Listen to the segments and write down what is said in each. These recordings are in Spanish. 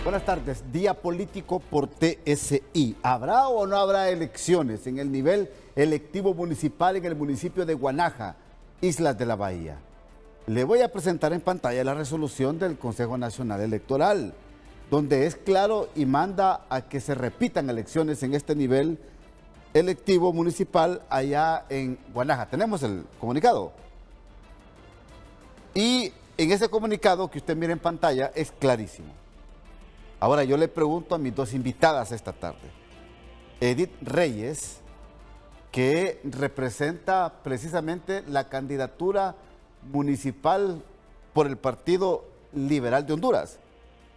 Buenas tardes. Día político por TSI. ¿Habrá o no habrá elecciones en el nivel electivo municipal en el municipio de Guanaja, Islas de la Bahía? Le voy a presentar en pantalla la resolución del Consejo Nacional Electoral, donde es claro y manda a que se repitan elecciones en este nivel electivo municipal allá en Guanaja. Tenemos el comunicado. Y en ese comunicado que usted mira en pantalla es clarísimo. Ahora yo le pregunto a mis dos invitadas esta tarde. Edith Reyes, que representa precisamente la candidatura municipal por el Partido Liberal de Honduras.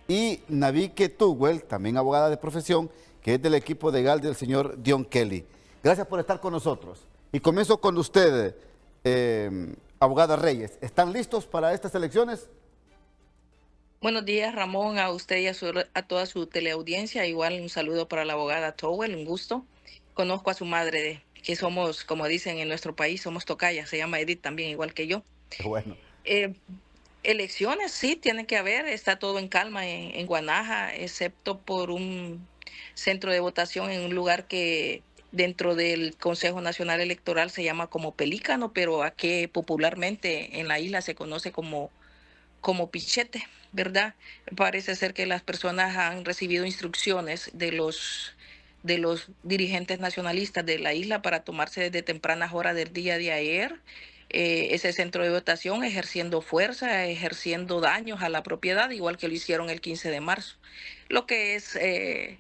Y Navique Tugwell, también abogada de profesión, que es del equipo legal del señor Dion Kelly. Gracias por estar con nosotros. Y comienzo con usted, abogada Reyes. ¿Están listos para estas elecciones? Buenos días, Ramón, a usted y a toda su teleaudiencia. Igual un saludo para la abogada Towell, un gusto. Conozco a su madre, que somos, como dicen en nuestro país, somos tocayas. Se llama Edith también, igual que yo. Bueno. Elecciones, sí, tiene que haber. Está todo en calma en Guanaja, excepto por un centro de votación en un lugar que dentro del Consejo Nacional Electoral se llama como Pelícano, pero aquí popularmente en la isla se conoce como Pichete, ¿verdad? Parece ser que las personas han recibido instrucciones de los dirigentes nacionalistas de la isla para tomarse desde tempranas horas del día de ayer ese centro de votación, ejerciendo fuerza, ejerciendo daños a la propiedad, igual que lo hicieron el 15 de marzo. Lo que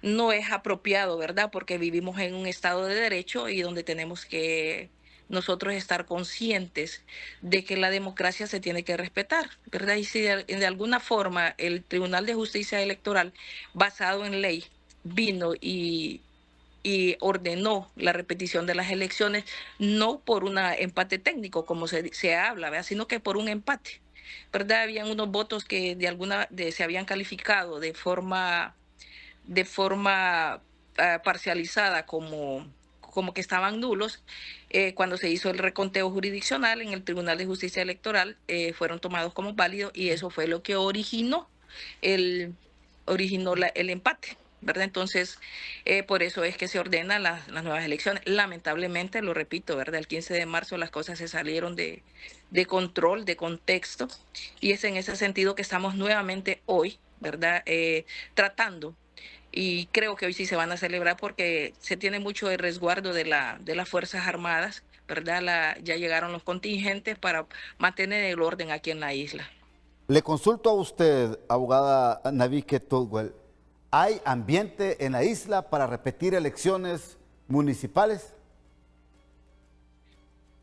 no es apropiado, ¿verdad? Porque vivimos en un estado de derecho y donde tenemos que nosotros estar conscientes de que la democracia se tiene que respetar, ¿verdad? Y si de alguna forma el Tribunal de Justicia Electoral, basado en ley, vino y ordenó la repetición de las elecciones, no por un empate técnico, como se habla, ¿verdad? Sino que por un empate, ¿verdad? Habían unos votos que se habían calificado de forma parcializada como que estaban nulos. Cuando se hizo el reconteo jurisdiccional en el Tribunal de Justicia Electoral, fueron tomados como válidos y eso fue lo que el, el empate, ¿verdad? Entonces, por eso es que se ordenan las nuevas elecciones. Lamentablemente, lo repito, ¿verdad? El 15 de marzo las cosas se salieron de control, de contexto, y es en ese sentido que estamos nuevamente hoy, ¿verdad? Tratando, y creo que hoy sí se van a celebrar porque se tiene mucho el resguardo de las Fuerzas Armadas, ¿verdad? Ya llegaron los contingentes para mantener el orden aquí en la isla. Le consulto a usted, abogada Navique Tugwell. ¿Hay ambiente en la isla para repetir elecciones municipales?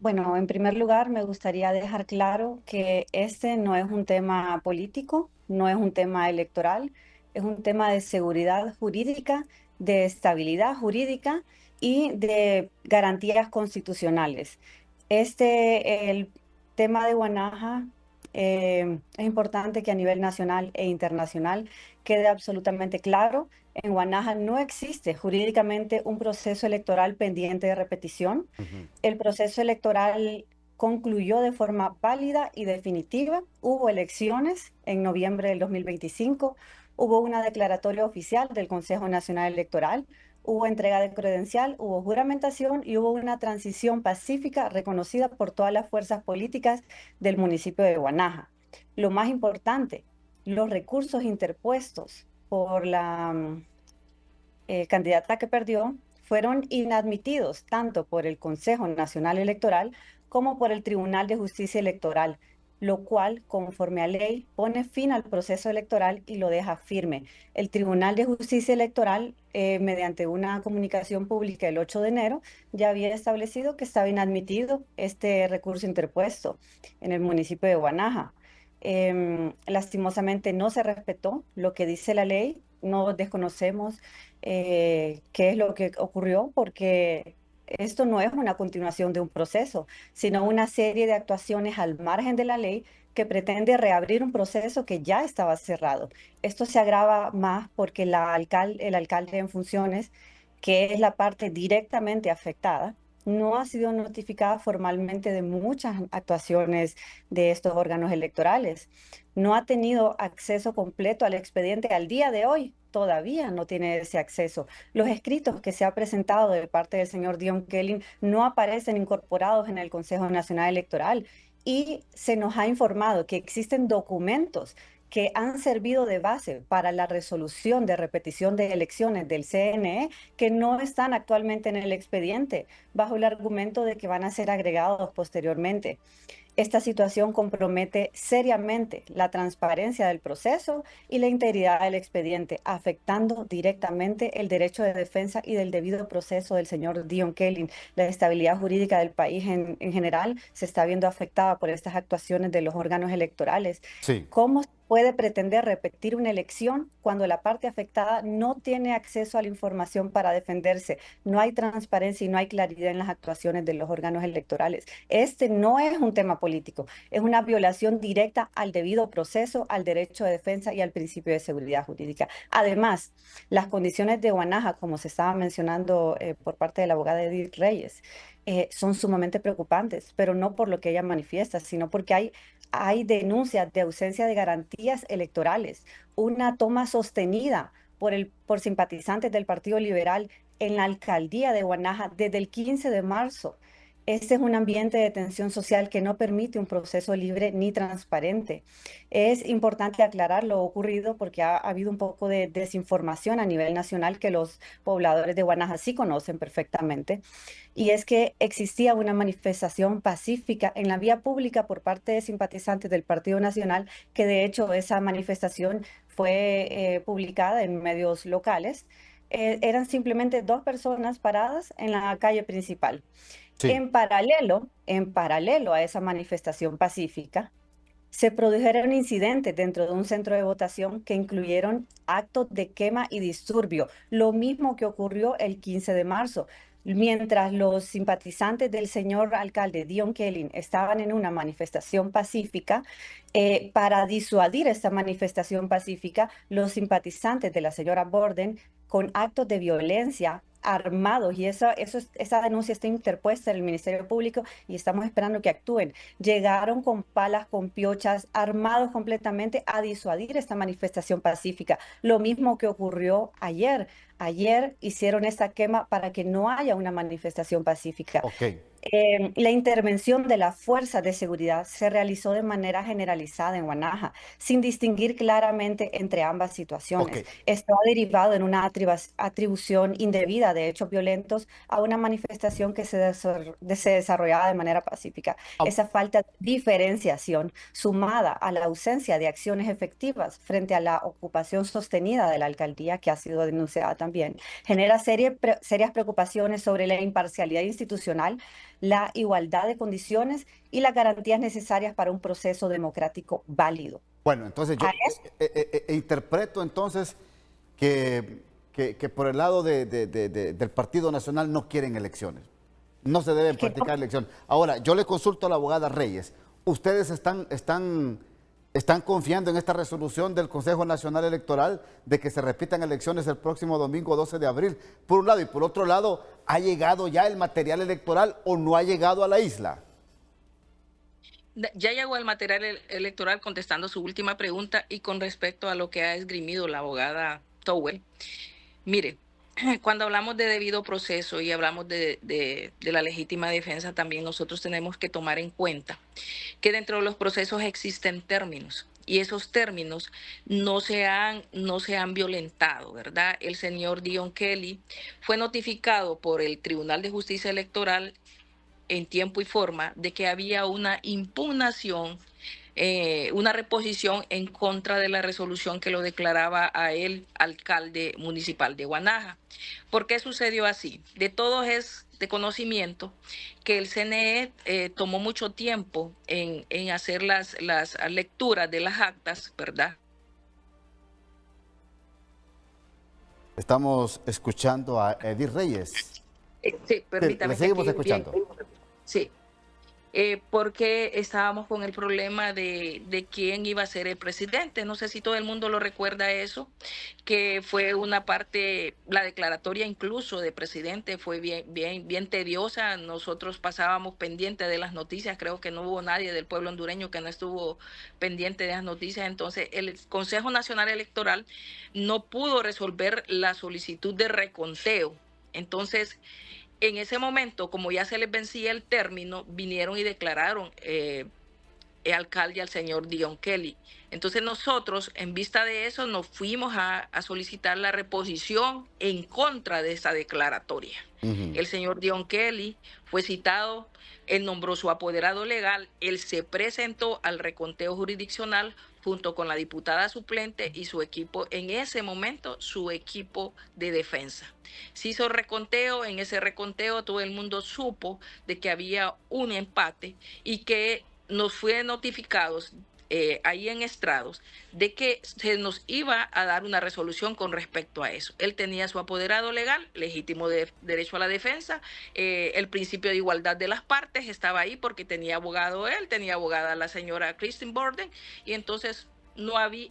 Bueno, en primer lugar, me gustaría dejar claro que este no es un tema político, no es un tema electoral, es un tema de seguridad jurídica, de estabilidad jurídica y de garantías constitucionales. El tema de Guanaja, es importante que a nivel nacional e internacional quede absolutamente claro. En Guanaja no existe jurídicamente un proceso electoral pendiente de repetición. El proceso electoral concluyó de forma válida y definitiva. Hubo elecciones en noviembre del 2025, hubo una declaratoria oficial del Consejo Nacional Electoral, hubo entrega de credencial, hubo juramentación y hubo una transición pacífica reconocida por todas las fuerzas políticas del municipio de Guanaja. Lo más importante, los recursos interpuestos por la candidata que perdió fueron inadmitidos tanto por el Consejo Nacional Electoral como por el Tribunal de Justicia Electoral, lo cual, conforme a ley, pone fin al proceso electoral y lo deja firme. El Tribunal de Justicia Electoral, mediante una comunicación pública el 8 de enero, ya había establecido que estaba inadmitido este recurso interpuesto en el municipio de Guanaja. Lastimosamente no se respetó lo que dice la ley, no desconocemos qué es lo que ocurrió, porque esto no es una continuación de un proceso, sino una serie de actuaciones al margen de la ley que pretende reabrir un proceso que ya estaba cerrado. Esto se agrava más porque el alcalde en funciones, que es la parte directamente afectada, no ha sido notificada formalmente de muchas actuaciones de estos órganos electorales. No ha tenido acceso completo al expediente al día de hoy. Todavía no tiene ese acceso. Los escritos que se ha presentado de parte del señor Dion Kelly no aparecen incorporados en el Consejo Nacional Electoral y se nos ha informado que existen documentos que han servido de base para la resolución de repetición de elecciones del CNE que no están actualmente en el expediente, bajo el argumento de que van a ser agregados posteriormente. Esta situación compromete seriamente la transparencia del proceso y la integridad del expediente, afectando directamente el derecho de defensa y del debido proceso del señor Dion Kelly. La estabilidad jurídica del país en general se está viendo afectada por estas actuaciones de los órganos electorales. Sí. ¿Cómo puede pretender repetir una elección cuando la parte afectada no tiene acceso a la información para defenderse? No hay transparencia y no hay claridad en las actuaciones de los órganos electorales. Este no es un tema político, es una violación directa al debido proceso, al derecho de defensa y al principio de seguridad jurídica. Además, las condiciones de Guanaja, como se estaba mencionando por parte de la abogada Edith Reyes, son sumamente preocupantes, pero no por lo que ella manifiesta, sino porque hay denuncias de ausencia de garantías electorales, una toma sostenida por simpatizantes del Partido Liberal en la alcaldía de Guanaja desde el 15 de marzo. Este es un ambiente de tensión social que no permite un proceso libre ni transparente. Es importante aclarar lo ocurrido porque ha habido un poco de desinformación a nivel nacional que los pobladores de Guanaja sí conocen perfectamente. Y es que existía una manifestación pacífica en la vía pública por parte de simpatizantes del Partido Nacional, que de hecho esa manifestación fue publicada en medios locales. Eran simplemente dos personas paradas en la calle principal. Sí. En paralelo a esa manifestación pacífica, se produjeron incidentes dentro de un centro de votación que incluyeron actos de quema y disturbio, lo mismo que ocurrió el 15 de marzo. Mientras los simpatizantes del señor alcalde Dion Kelly estaban en una manifestación pacífica, para disuadir esta manifestación pacífica, los simpatizantes de la señora Borden, con actos de violencia armados, y esa denuncia está interpuesta en el Ministerio Público y estamos esperando que actúen, llegaron con palas, con piochas, armados completamente a disuadir esta manifestación pacífica. Lo mismo que ocurrió ayer. Ayer hicieron esta quema para que no haya una manifestación pacífica. Ok. La intervención de las fuerzas de seguridad se realizó de manera generalizada en Guanaja, sin distinguir claramente entre ambas Ok. situaciones. Esto ha derivado en una atribución indebida de hechos violentos a una manifestación que se desarrollaba de manera pacífica. Au- Esa falta de diferenciación, sumada a la ausencia de acciones efectivas frente a la ocupación sostenida de la alcaldía, que ha sido denunciada también, genera serias preocupaciones sobre la imparcialidad institucional, la igualdad de condiciones y las garantías necesarias para un proceso democrático válido. Bueno, entonces yo A eso, interpreto entonces que por el lado del Partido Nacional no quieren elecciones. No se deben que no, practicar elecciones. Ahora, yo le consulto a la abogada Reyes. ¿Ustedes están confiando en esta resolución del Consejo Nacional Electoral de que se repitan elecciones el próximo domingo 12 de abril? Por un lado, y por otro lado, ¿ha llegado ya el material electoral o no ha llegado a la isla? Ya llegó el material electoral contestando su última pregunta y con respecto a lo que ha esgrimido la abogada Towell. Mire, cuando hablamos de debido proceso y hablamos de la legítima defensa, también nosotros tenemos que tomar en cuenta que dentro de los procesos existen términos y esos términos no se han violentado, ¿verdad? El señor Dion Kelly fue notificado por el Tribunal de Justicia Electoral en tiempo y forma de que había una impugnación, una reposición en contra de la resolución que lo declaraba a él alcalde municipal de Guanaja. ¿Por qué sucedió así? De todos es de conocimiento que el CNE tomó mucho tiempo en hacer las lecturas de las actas, ¿verdad? Estamos escuchando a Edith Reyes. Sí, Sí, le permítame que seguimos aquí bien. escuchando. Sí. porque estábamos con el problema de quién iba a ser el presidente. No sé si todo el mundo lo recuerda eso, que fue una parte, la declaratoria incluso de presidente fue bien tediosa. Nosotros pasábamos pendiente de las noticias, creo que no hubo nadie del pueblo hondureño que no estuvo pendiente de las noticias. Entonces, el Consejo Nacional Electoral no pudo resolver la solicitud de reconteo. Entonces, en ese momento, como ya se les vencía el término, vinieron y declararon el alcalde al señor Dion Kelly. Entonces nosotros, en vista de eso, nos fuimos a solicitar la reposición en contra de esa declaratoria. El señor Dion Kelly fue citado, él nombró su apoderado legal, él se presentó al reconteo jurisdiccional junto con la diputada suplente y su equipo, en ese momento, su equipo de defensa. Se hizo reconteo, en ese reconteo todo el mundo supo de que había un empate y que nos fue notificados ahí en Estrados de que se nos iba a dar una resolución con respecto a eso. Él tenía su apoderado legal, legítimo derecho a la defensa, el principio de igualdad de las partes estaba ahí porque tenía abogado él, tenía abogada la señora Christine Borden, y entonces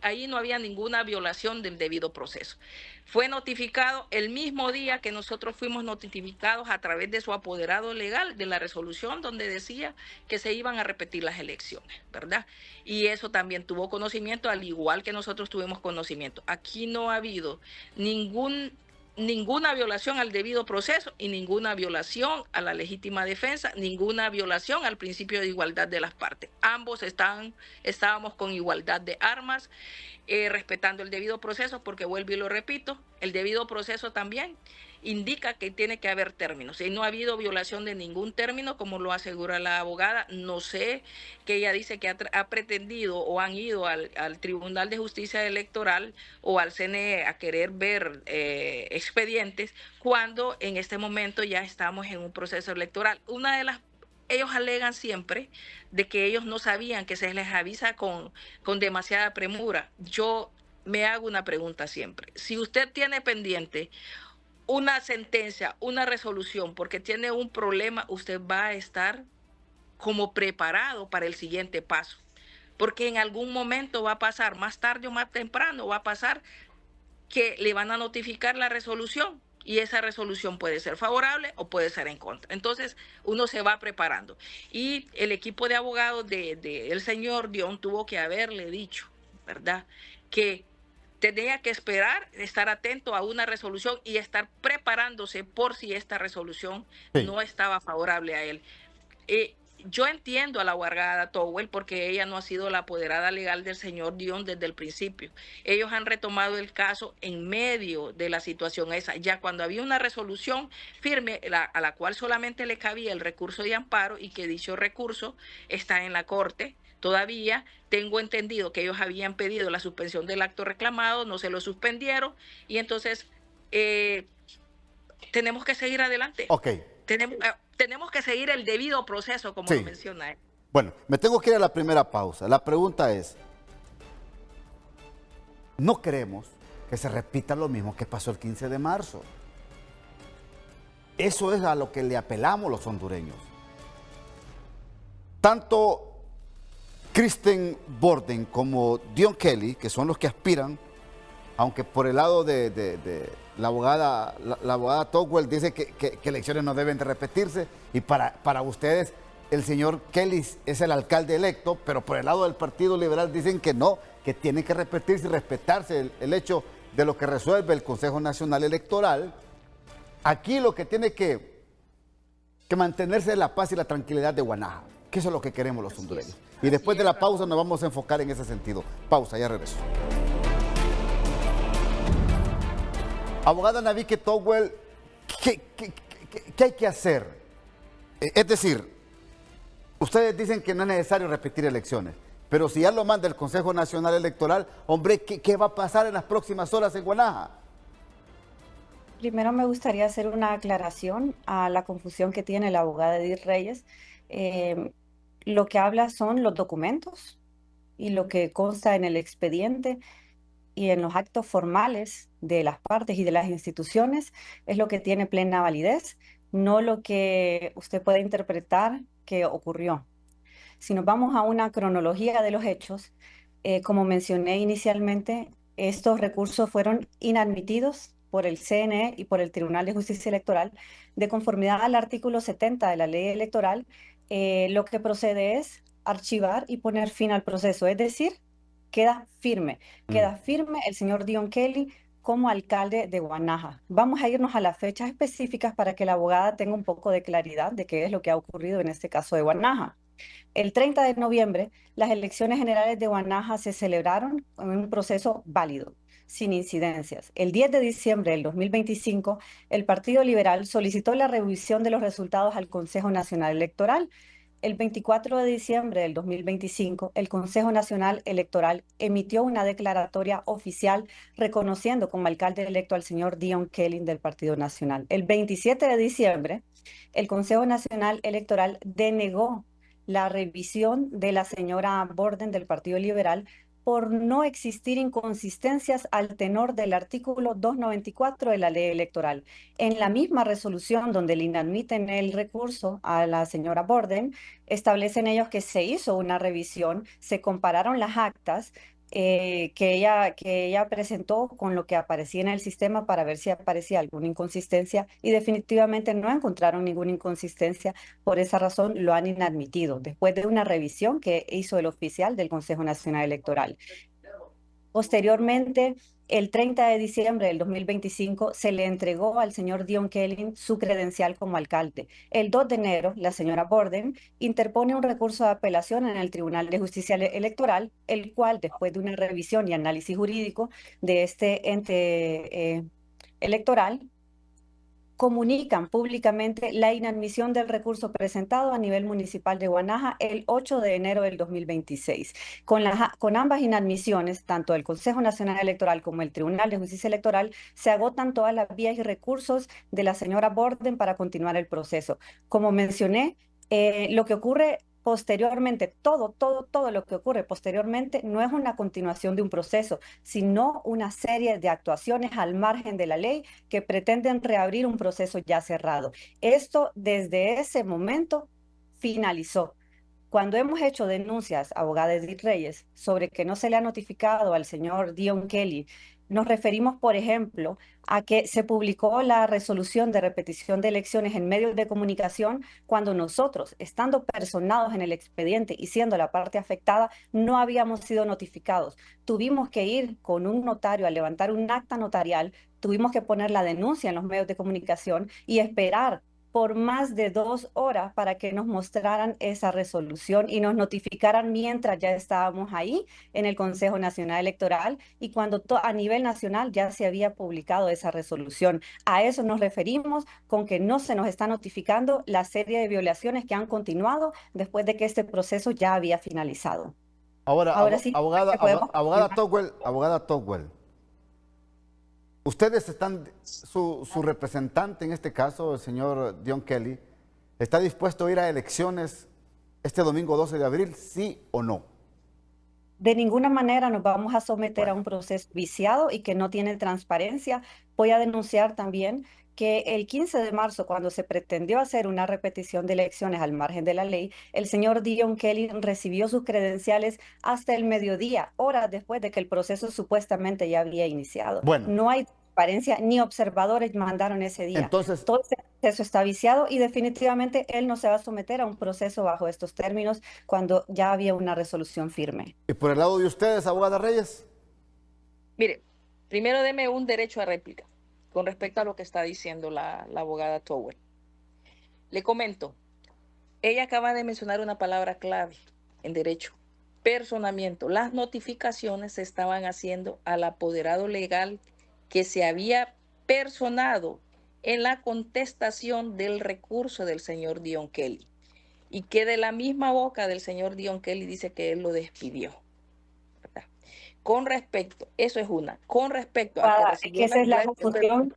ahí no había ninguna violación del debido proceso. Fue notificado el mismo día que nosotros fuimos notificados a través de su apoderado legal de la resolución donde decía que se iban a repetir las elecciones, ¿verdad? Y eso también tuvo conocimiento, al igual que nosotros tuvimos conocimiento. Aquí no ha habido ninguna violación al debido proceso y ninguna violación a la legítima defensa, ninguna violación al principio de igualdad de las partes. Ambos estábamos con igualdad de armas, respetando el debido proceso, porque vuelvo y lo repito, el debido proceso también indica que tiene que haber términos. Y no ha habido violación de ningún término, como lo asegura la abogada. No sé, que ella dice que ha pretendido o han ido al Tribunal de Justicia Electoral o al CNE a querer ver expedientes, cuando en este momento ya estamos en un proceso electoral. Ellos alegan siempre de que ellos no sabían, que se les avisa con demasiada premura. Yo me hago una pregunta siempre. Si usted tiene pendiente una sentencia, una resolución, porque tiene un problema, usted va a estar como preparado para el siguiente paso. Porque en algún momento va a pasar, más tarde o más temprano, va a pasar que le van a notificar la resolución. Y esa resolución puede ser favorable o puede ser en contra. Entonces, uno se va preparando. Y el equipo de abogados del señor Dion tuvo que haberle dicho, ¿verdad?, que tenía que esperar, estar atento a una resolución y estar preparándose por si esta resolución no estaba favorable a él. Yo entiendo a la abogada Towell porque ella no ha sido la apoderada legal del señor Dion desde el principio. Ellos han retomado el caso en medio de la situación esa, ya cuando había una resolución firme a la cual solamente le cabía el recurso de amparo y que dicho recurso está en la corte. Todavía tengo entendido que ellos habían pedido la suspensión del acto reclamado, no se lo suspendieron y entonces tenemos que seguir adelante. Tenemos que seguir el debido proceso, como lo menciona él. Bueno, me tengo que ir a la primera pausa. La pregunta es, no queremos que se repita lo mismo que pasó el 15 de marzo. Eso es a lo que le apelamos los hondureños. Tanto Christine Borden como Dion Kelly, que son los que aspiran, aunque por el lado de la abogada Towell dice que elecciones no deben de repetirse, y para ustedes el señor Kelly es el alcalde electo, pero por el lado del Partido Liberal dicen que no, que tiene que repetirse y respetarse el hecho de lo que resuelve el Consejo Nacional Electoral. Aquí lo que tiene que mantenerse es la paz y la tranquilidad de Guanaja, que eso es lo que queremos los hondureños. Y después de la pausa nos vamos a enfocar en ese sentido. Pausa, ya regreso. Abogada Navique Towell, ¿qué hay que hacer? Es decir, ustedes dicen que no es necesario repetir elecciones, pero si ya lo manda el Consejo Nacional Electoral, hombre, ¿qué va a pasar en las próximas horas en Guanaja? Primero me gustaría hacer una aclaración a la confusión que tiene la abogada Edith Reyes. Lo que habla son los documentos y lo que consta en el expediente y en los actos formales de las partes y de las instituciones es lo que tiene plena validez, no lo que usted puede interpretar que ocurrió. Si nos vamos a una cronología de los hechos, como mencioné inicialmente, estos recursos fueron inadmitidos por el CNE y por el Tribunal de Justicia Electoral. De conformidad al artículo 70 de la ley electoral, lo que procede es archivar y poner fin al proceso, es decir, queda firme el señor Dion Kelly como alcalde de Guanaja. Vamos a irnos a las fechas específicas para que la abogada tenga un poco de claridad de qué es lo que ha ocurrido en este caso de Guanaja. El 30 de noviembre, las elecciones generales de Guanaja se celebraron en un proceso válido, sin incidencias. El 10 de diciembre del 2025, el Partido Liberal solicitó la revisión de los resultados al Consejo Nacional Electoral. El 24 de diciembre del 2025, el Consejo Nacional Electoral emitió una declaratoria oficial reconociendo como alcalde electo al señor Dion Kelly del Partido Nacional. El 27 de diciembre, el Consejo Nacional Electoral denegó la revisión de la señora Borden del Partido Liberal por no existir inconsistencias al tenor del artículo 294 de la ley electoral. En la misma resolución donde le inadmiten el recurso a la señora Borden, establecen ellos que se hizo una revisión, se compararon las actas que ella presentó con lo que aparecía en el sistema para ver si aparecía alguna inconsistencia y definitivamente no encontraron ninguna inconsistencia. Por esa razón lo han inadmitido después de una revisión que hizo el oficial del Consejo Nacional Electoral. Posteriormente, el 30 de diciembre del 2025, se le entregó al señor Dion Kelly su credencial como alcalde. El 2 de enero, la señora Borden interpone un recurso de apelación en el Tribunal de Justicia Electoral, el cual, después de una revisión y análisis jurídico de este ente electoral, comunican públicamente la inadmisión del recurso presentado a nivel municipal de Guanaja el 8 de enero del 2026. Con ambas inadmisiones, tanto el Consejo Nacional Electoral como el Tribunal de Justicia Electoral, se agotan todas las vías y recursos de la señora Borden para continuar el proceso. Como mencioné, lo que ocurre posteriormente, todo lo que ocurre posteriormente no es una continuación de un proceso, sino una serie de actuaciones al margen de la ley que pretenden reabrir un proceso ya cerrado. Esto desde ese momento finalizó. Cuando hemos hecho denuncias, abogada Edith Reyes, sobre que no se le ha notificado al señor Dion Kelly, nos referimos, por ejemplo, a que se publicó la resolución de repetición de elecciones en medios de comunicación cuando nosotros, estando personados en el expediente y siendo la parte afectada, no habíamos sido notificados. Tuvimos que ir con un notario a levantar un acta notarial, tuvimos que poner la denuncia en los medios de comunicación y esperar por más de 2 horas para que nos mostraran esa resolución y nos notificaran mientras ya estábamos ahí en el Consejo Nacional Electoral y cuando a nivel nacional ya se había publicado esa resolución. A eso nos referimos con que no se nos está notificando la serie de violaciones que han continuado después de que este proceso ya había finalizado. Ahora, Ahora sí, podemos abogada continuar. Togwell, ustedes están, su representante en este caso, el señor Dion Kelly, ¿está dispuesto a ir a elecciones este domingo 12 de abril, sí o no? De ninguna manera nos vamos a someter a Bueno, un proceso viciado y que no tiene transparencia. Voy a denunciar también que el 15 de marzo, cuando se pretendió hacer una repetición de elecciones al margen de la ley, el señor Dion Kelly recibió sus credenciales hasta el mediodía, horas después de que el proceso supuestamente ya había iniciado. bueno, No hay transparencia, ni observadores mandaron ese día. entonces, Todo ese proceso está viciado y definitivamente él no se va a someter a un proceso bajo estos términos cuando ya había una resolución firme. ¿y por el lado de ustedes, abogada Reyes? Mire, primero deme un derecho a réplica con respecto a lo que está diciendo la abogada Togwell. Le comento, ella acaba de mencionar una palabra clave en derecho: personamiento. Las notificaciones se estaban haciendo al apoderado legal que se había personado en la contestación del recurso del señor Dion Kelly, y que de la misma boca del señor Dion Kelly dice que él lo despidió, ¿verdad? Con respecto, eso es una, con respecto a que Es recibió que esa es la la... confusión,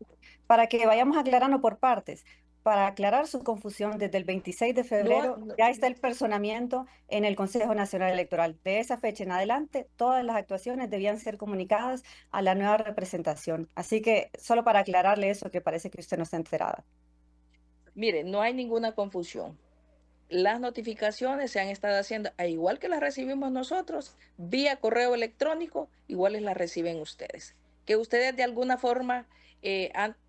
para que vayamos aclarando por partes. Para aclarar su confusión, desde el 26 de No, febrero no, ya está el personamiento en el Consejo Nacional Electoral. De esa fecha en adelante, todas las actuaciones debían ser comunicadas a la nueva representación. Así que solo para aclararle eso, que parece que usted no está enterada. mire, no hay ninguna confusión. las notificaciones se han estado haciendo, igual que las recibimos nosotros, vía correo electrónico, iguales las reciben ustedes. Que ustedes de alguna forma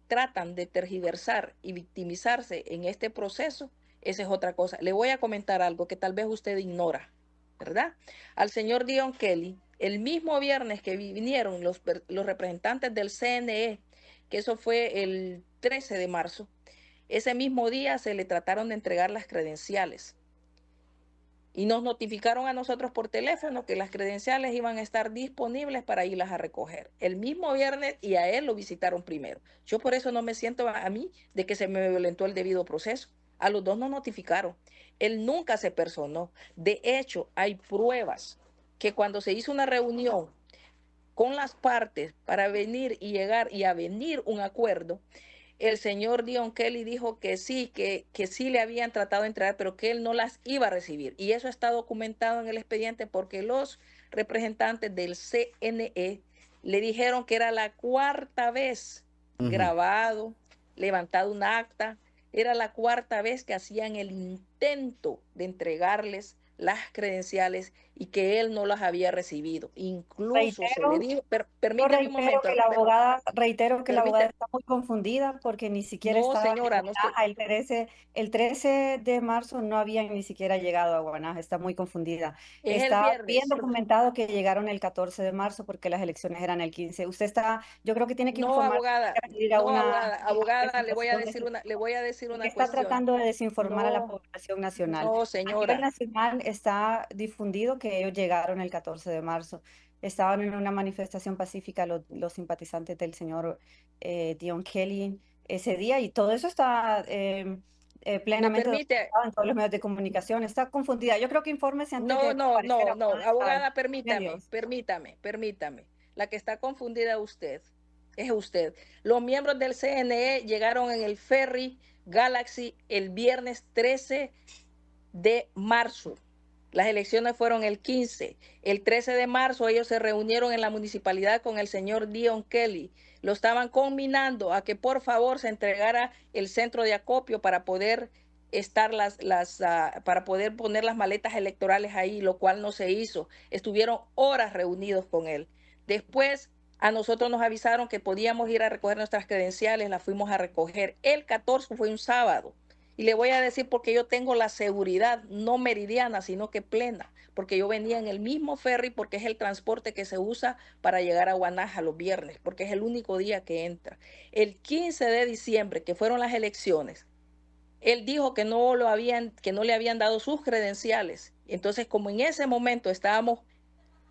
tratan de tergiversar y victimizarse en este proceso, esa es otra cosa. Le voy a comentar algo que tal vez usted ignora, ¿verdad? Al señor Dion Kelly, el mismo viernes que vinieron los representantes del CNE, que eso fue el 13 de marzo, ese mismo día se le trataron de entregar las credenciales y nos notificaron a nosotros por teléfono que las credenciales iban a estar disponibles para irlas a recoger el mismo viernes, y a él lo visitaron primero. Yo por eso no me siento a mí de que se me violentó el debido proceso. A los dos nos notificaron. Él nunca se personó. De hecho, hay pruebas que cuando se hizo una reunión con las partes para venir y llegar y avenir un acuerdo, el señor Dion Kelly dijo que sí le habían tratado de entregar, pero que él no las iba a recibir. Y eso está documentado en el expediente porque los representantes del CNE le dijeron que era la cuarta vez grabado, levantado un acta, era la cuarta vez que hacían el intento de entregarles las credenciales y que él no las había recibido. Incluso se le dijo, permíteme un momento. Reitero que la abogada está muy confundida porque ni siquiera no, estaba señora, en Guanaja. El 13 de marzo no habían ni siquiera llegado a Guanaja, está muy confundida. Está bien documentado que llegaron el 14 de marzo porque las elecciones eran el 15. Usted está, yo creo que tiene que informar. Abogada, le voy a decir una cuestión. Está tratando de desinformar a la población nacional. No, señora. A nivel nacional está difundido que ellos llegaron el 14 de marzo. Estaban en una manifestación pacífica los simpatizantes del señor Dion Kelly ese día, y todo eso está plenamente documentado en todos los medios de comunicación. Está confundida. Yo creo que infórmese antes de aparecer a abogada, permítame. La que está confundida es usted. Los miembros del CNE llegaron en el ferry Galaxy el viernes 13 de marzo. Las elecciones fueron el 15. El 13 de marzo ellos se reunieron en la municipalidad con el señor Dion Kelly. Lo estaban conminando a que por favor se entregara el centro de acopio para poder para poder poner las maletas electorales ahí, lo cual no se hizo. Estuvieron horas reunidos con él. Después a nosotros nos avisaron que podíamos ir a recoger nuestras credenciales, las fuimos a recoger. El 14 fue un sábado. Y le voy a decir porque yo tengo la seguridad, no meridiana, sino que plena, porque yo venía en el mismo ferry, porque es el transporte que se usa para llegar a Guanaja los viernes, porque es el único día que entra. El 15 de diciembre, que fueron las elecciones, él dijo que no le habían dado sus credenciales. Entonces, como en ese momento estábamos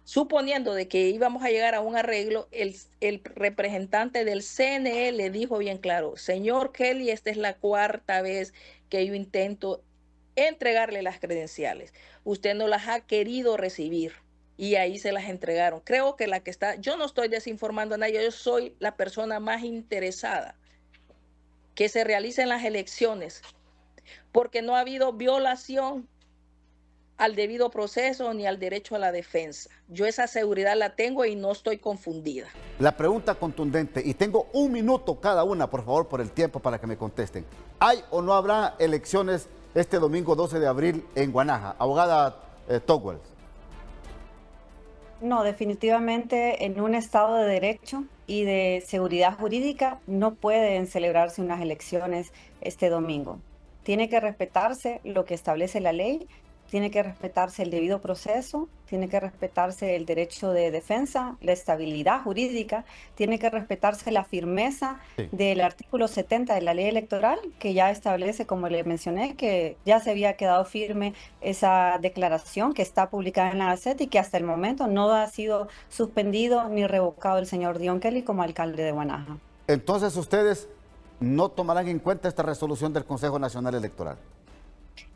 suponiendo de que íbamos a llegar a un arreglo, el representante del CNE le dijo bien claro: señor Kelly, esta es la cuarta vez que yo intento entregarle las credenciales. Usted no las ha querido recibir. Y ahí se las entregaron. Creo que yo no estoy desinformando a nadie, yo soy la persona más interesada que se realicen las elecciones, porque no ha habido violación al debido proceso ni al derecho a la defensa. Yo esa seguridad la tengo y no estoy confundida. La pregunta contundente, y tengo un minuto cada una, por favor, por el tiempo para que me contesten. ¿Hay o no habrá elecciones este domingo 12 de abril en Guanaja? Abogada Togwell. No, definitivamente en un Estado de Derecho y de seguridad jurídica no pueden celebrarse unas elecciones este domingo. Tiene que respetarse lo que establece la ley, tiene que respetarse el debido proceso, tiene que respetarse el derecho de defensa, la estabilidad jurídica, tiene que respetarse la firmeza del artículo 70 de la ley electoral, que ya establece, como le mencioné, que ya se había quedado firme esa declaración que está publicada en la Gaceta y que hasta el momento no ha sido suspendido ni revocado el señor Dion Kelly como alcalde de Guanaja. Entonces ustedes no tomarán en cuenta esta resolución del Consejo Nacional Electoral.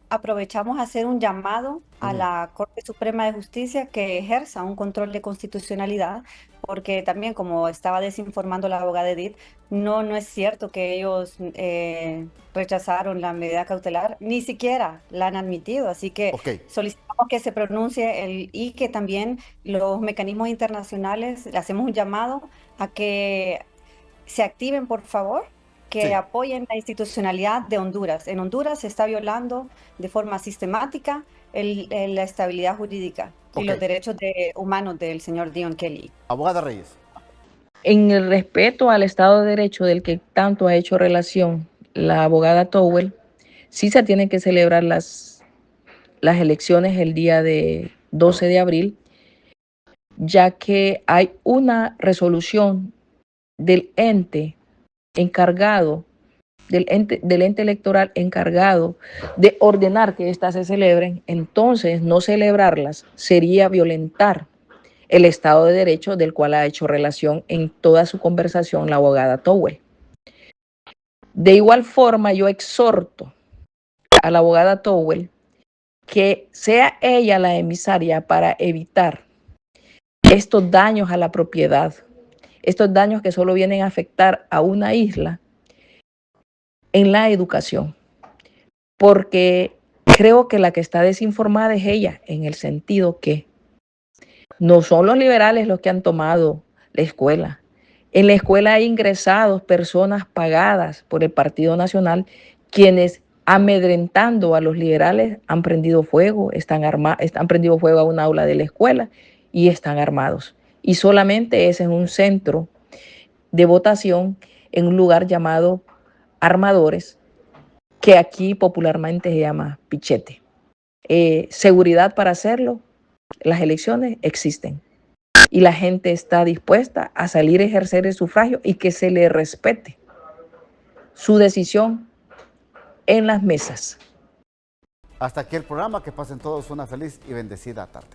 Aprovechamos a hacer un llamado a la Corte Suprema de Justicia que ejerza un control de constitucionalidad, porque también, como estaba desinformando la abogada Edith, no es cierto que ellos rechazaron la medida cautelar, ni siquiera la han admitido, así que solicitamos que se pronuncie y que también los mecanismos internacionales, le hacemos un llamado a que se activen, por favor, que Sí. apoyen la institucionalidad de Honduras. En Honduras se está violando de forma sistemática la estabilidad jurídica y Ok. los derechos humanos del señor Dion Kelly. Abogada Reyes. En el respeto al Estado de Derecho del que tanto ha hecho relación la abogada Towell, sí se tienen que celebrar las elecciones el día de 12 de abril, ya que hay una resolución del ente encargado, del ente electoral encargado de ordenar que éstas se celebren. Entonces no celebrarlas sería violentar el Estado de Derecho del cual ha hecho relación en toda su conversación la abogada Towell. De igual forma, yo exhorto a la abogada Towell que sea ella la emisaria para evitar estos daños a la propiedad, estos daños que solo vienen a afectar a una isla en la educación, porque creo que la que está desinformada es ella, en el sentido que no son los liberales los que han tomado la escuela. En la escuela hay ingresados personas pagadas por el Partido Nacional, quienes amedrentando a los liberales han prendido fuego, han prendido fuego a un aula de la escuela y están armados. Y solamente es en un centro de votación, en un lugar llamado Armadores, que aquí popularmente se llama Pichete. Seguridad para hacerlo, las elecciones existen y la gente está dispuesta a salir a ejercer el sufragio y que se le respete su decisión en las mesas. Hasta aquí el programa. Que pasen todos una feliz y bendecida tarde.